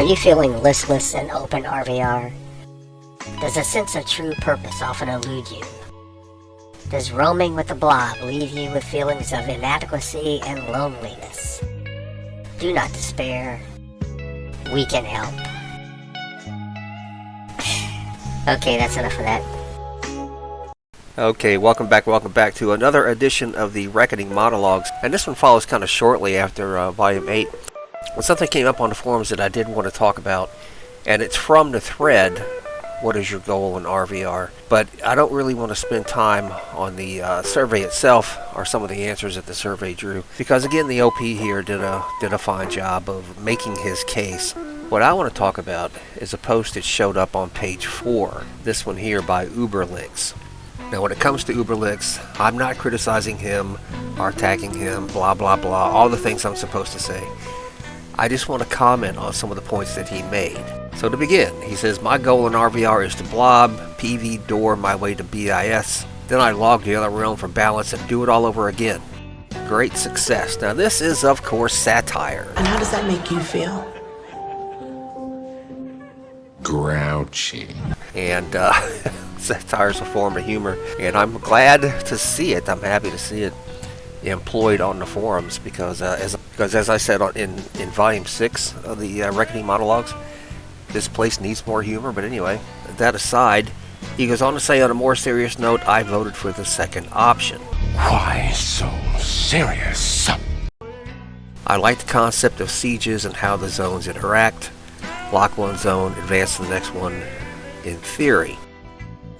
Are you feeling listless in open RVR? Does a sense of true purpose often elude you? Does roaming with the Blob leave you with feelings of inadequacy and loneliness? Do not despair. We can help. Okay, that's enough of that. Okay, welcome back to another edition of the Reckoning Monologues. And this one follows kind of shortly after Volume 8. Well, something came up on the forums that I did want to talk about, and it's from the thread, what is your goal in RVR? But I don't really want to spend time on the survey itself or some of the answers that the survey drew, because again, the OP here did a fine job of making his case. What I want to talk about is a post that showed up on page 4, this one here by Uberlix. Now, when it comes to Uberlix, I'm not criticizing him or attacking him, blah, blah, blah, all the things I'm supposed to say. I just want to comment on some of the points that he made. So to begin, he says, my goal in RVR is to blob, PV door my way to BIS, then I log the other realm for balance and do it all over again. Great success. Now this is, of course, satire. And how does that make you feel? Grouchy. And satire is a form of humor, and I'm glad to see it. I'm happy to see it employed on the forums, because as I said in Volume 6 of the Reckoning Monologues, this place needs more humor. But anyway, that aside, he goes on to say, on a more serious note, I voted for the second option. Why so serious? I like the concept of sieges and how the zones interact. Lock one zone, advance to the next one, in theory.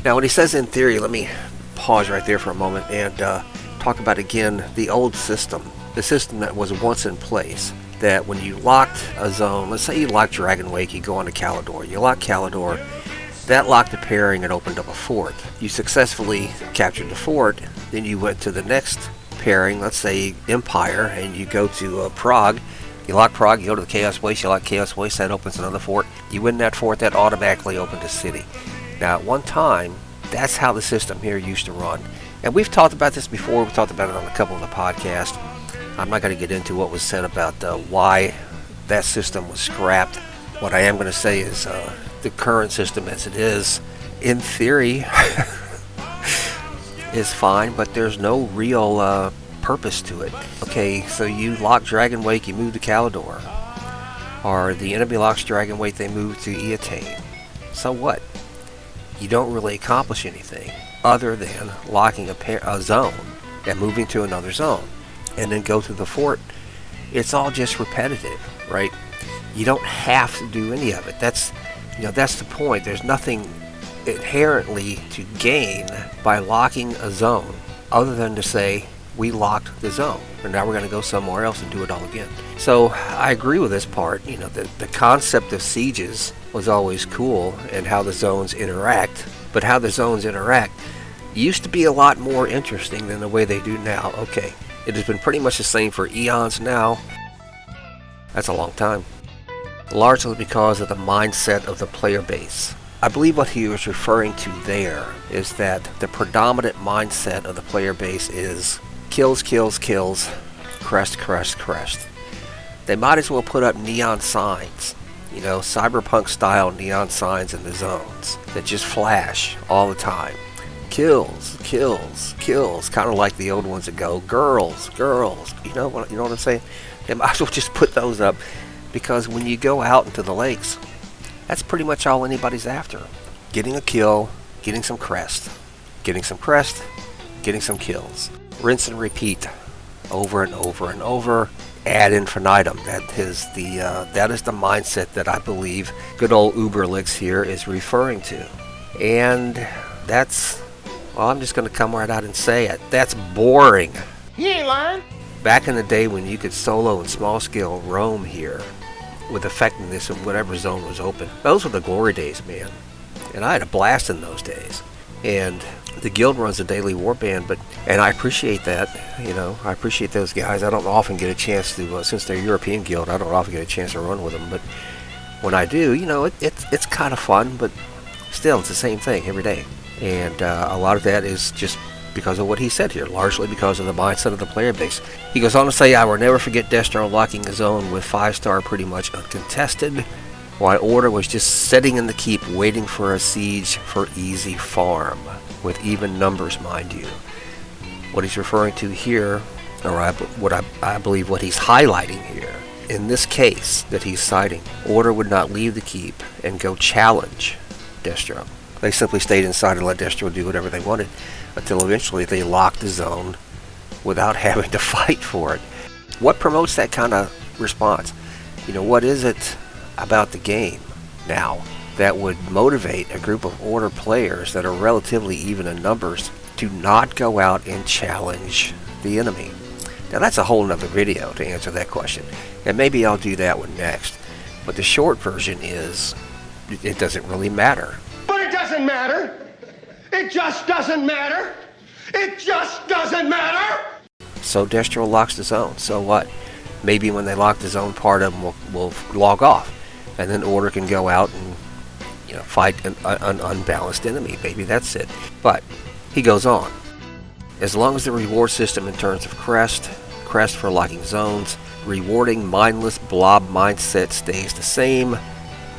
Now, when he says in theory, let me pause right there for a moment and talk about again the old system, the system that was once in place, that when you locked a zone, let's say you locked Dragon Wake, you go on to Calidor, you lock Calidor, that locked the pairing and opened up a fort. You successfully captured the fort, then you went to the next pairing, let's say Empire, and you go to Prague. You lock Prague, you go to the Chaos Waste, you lock Chaos Waste, that opens another fort. You win that fort, that automatically opened a city. Now, at one time, that's how the system here used to run. And we've talked about this before. We've talked about it on a couple of the podcasts. I'm not going to get into what was said about why that system was scrapped. What I am going to say is the current system as it is, in theory, is fine, but there's no real purpose to it. Okay, so you lock Dragon Wake, you move to Calidor. Or the enemy locks Dragon Wake, they move to Eatane. So what? You don't really accomplish anything other than locking a zone and moving to another zone and then go to the fort. It's all just repetitive, right? You don't have to do any of it. That's the point. There's nothing inherently to gain by locking a zone other than to say, we locked the zone, and now we're going to go somewhere else and do it all again. So I agree with this part. The concept of sieges was always cool, and how the zones interact. But how the zones interact used to be a lot more interesting than the way they do now. Okay, it has been pretty much the same for eons now. That's a long time. Largely because of the mindset of the player base. I believe what he was referring to there is that the predominant mindset of the player base is kills, kills, kills, crest, crest, crest. They might as well put up neon signs, cyberpunk style neon signs in the zones that just flash all the time. Kills, kills, kills, kind of like the old ones that go, girls, girls, you know what I'm saying? They might as well just put those up, because when you go out into the lakes, that's pretty much all anybody's after. Getting a kill, getting some crest, getting some crest, getting some kills. Rinse and repeat over and over and over, ad infinitum. That is the mindset that I believe good old Uberlix here is referring to. And I'm just going to come right out and say it. That's boring. He ain't lying. Back in the day when you could solo and small scale roam here with effectiveness in whatever zone was open, those were the glory days, man. And I had a blast in those days. And the guild runs a daily warband, and I appreciate that. I appreciate those guys. I don't often get a chance to, since they're European guild, I don't often get a chance to run with them. But when I do, it's kind of fun. But still, it's the same thing every day. And a lot of that is just because of what he said here, largely because of the mindset of the player base. He goes on to say, I will never forget Destro locking a zone with 5-star pretty much uncontested. while Order was just sitting in the keep waiting for a siege for easy farm, with even numbers, mind you. What he's referring to here, or I believe what he's highlighting here, in this case that he's citing, Order would not leave the keep and go challenge Destro. They simply stayed inside and let Destro do whatever they wanted, until eventually they locked the zone without having to fight for it. What promotes that kind of response? What is it about the game now that would motivate a group of Order players that are relatively even in numbers to not go out and challenge the enemy? Now that's a whole nother video to answer that question, and maybe I'll do that one next. But the short version is, it doesn't really matter. But it doesn't matter. It just doesn't matter. It just doesn't matter. So Destro locks the zone. So what? Maybe when they lock the zone, part of them will log off, and then Order can go out and fight an unbalanced enemy. Maybe that's it. But he goes on. As long as the reward system in terms of crest for locking zones, rewarding mindless blob mindset stays the same,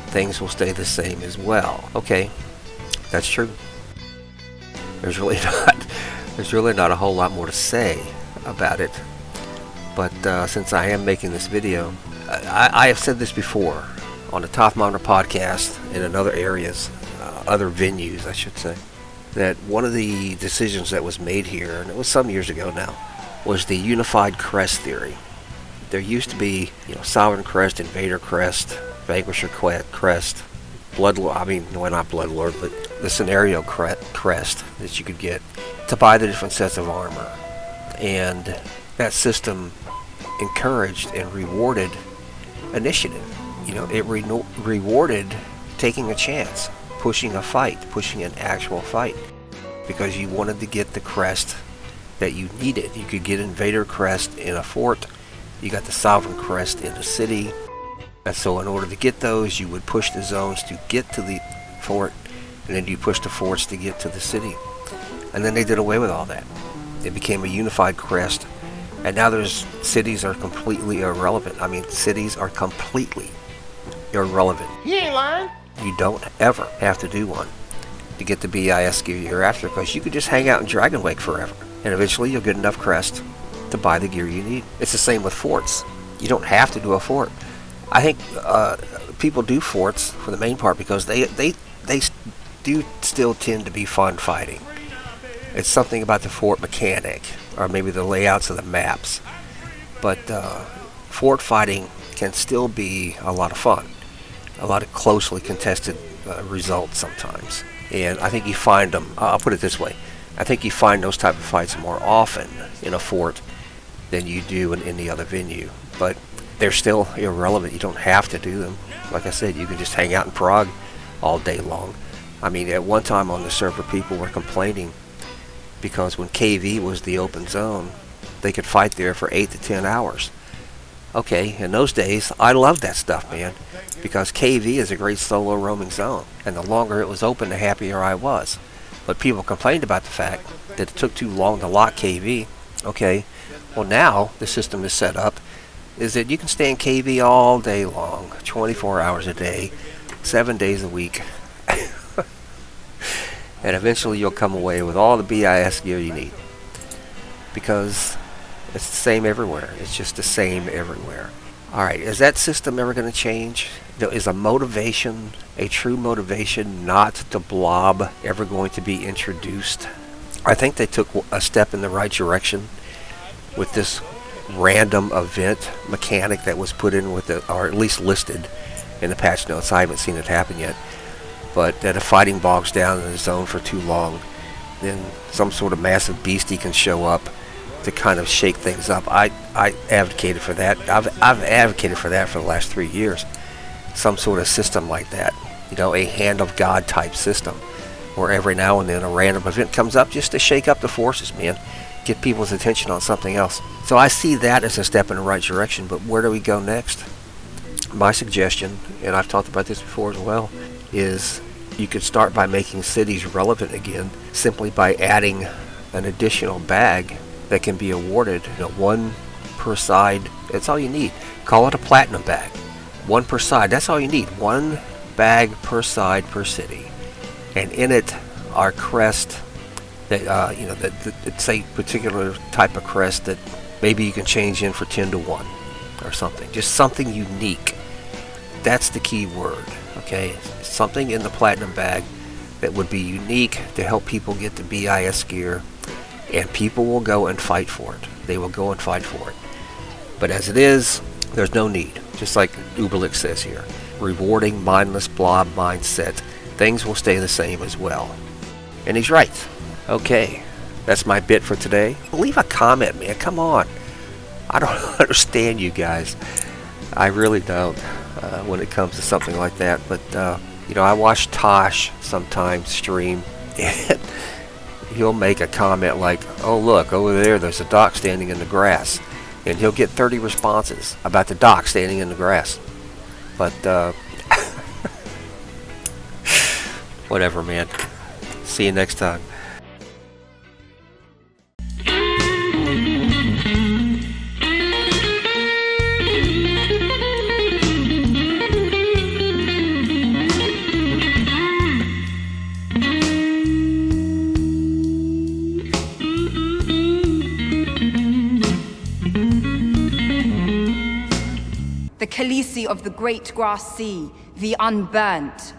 things will stay the same as well. Okay, that's true. There's really not a whole lot more to say about it. But since I am making this video, I have said this before on the Top Monitor podcast and in other areas, other venues I should say, that one of the decisions that was made here, and it was some years ago now, was the unified crest theory. There used to be, Sovereign Crest, Invader Crest, Vanquisher Crest, not Bloodlord, but the Scenario Crest that you could get to buy the different sets of armor. And that system encouraged and rewarded initiative. It rewarded taking a chance, pushing an actual fight, because you wanted to get the crest that you needed. You could get Invader Crest in a fort, you got the Sovereign Crest in a city, and so in order to get those, you would push the zones to get to the fort, and then you push the forts to get to the city. And then they did away with all that. It became a unified crest, and now cities are completely irrelevant. Cities are completely irrelevant. He ain't lying. You don't ever have to do one to get the BIS gear you're after, because you could just hang out in Dragon Wake forever, and eventually you'll get enough crest to buy the gear you need. It's the same with forts. You don't have to do a fort. I think people do forts for the main part because they do still tend to be fun fighting. It's something about the fort mechanic, or maybe the layouts of the maps. But fort fighting can still be a lot of fun. A lot of closely contested results sometimes. And I think you find them, I'll put it this way, I think you find those type of fights more often in a fort than you do in any other venue. But they're still irrelevant. You don't have to do them. Like I said, you can just hang out in Prague all day long. At one time on the server, people were complaining because when KV was the open zone, they could fight there for 8 to 10 hours. Okay, in those days, I loved that stuff, man, because KV is a great solo roaming zone, and the longer it was open, the happier I was. But people complained about the fact that it took too long to lock KV. Okay, well now the system is set up is that you can stay in KV all day long, 24 hours a day, 7 days a week, and eventually you'll come away with all the BIS gear you need, because it's the same everywhere. It's just the same everywhere. Alright, is that system ever going to change? Is a true motivation not to Blob ever going to be introduced? I think they took a step in the right direction with this random event mechanic that was put in with it, or at least listed in the patch notes. I haven't seen it happen yet. But that if fighting bogs down in the zone for too long, then some sort of massive beastie can show up to kind of shake things up. I advocated for that. I've advocated for that for the last 3 years. Some sort of system like that. A hand of God type system, where every now and then a random event comes up just to shake up the forces, man. Get people's attention on something else. So I see that as a step in the right direction, but where do we go next? My suggestion, and I've talked about this before as well, is you could start by making cities relevant again simply by adding an additional bag that can be awarded, one per side. That's all you need. Call it a platinum bag. One per side. That's all you need. One bag per side per city. And in it are crests that, it's a particular type of crest that maybe you can change in for 10 to 1 or something. Just something unique. That's the key word. Okay? Something in the platinum bag that would be unique to help people get the BIS gear, and people will go and fight for it. They will go and fight for it. But as it is, there's no need. Just like Uberlich says here, rewarding mindless blob mindset, things will stay the same as well. And he's right. Okay, that's my bit for today. Leave a comment, man. Come on. I don't understand you guys. I really don't when it comes to something like that. But, I watch Tosh sometimes stream, and he'll make a comment like, oh, look, over there's a dock standing in the grass. And he'll get 30 responses about the dock standing in the grass. But, whatever, man. See you next time. The Khaleesi of the Great Grass Sea, the Unburnt.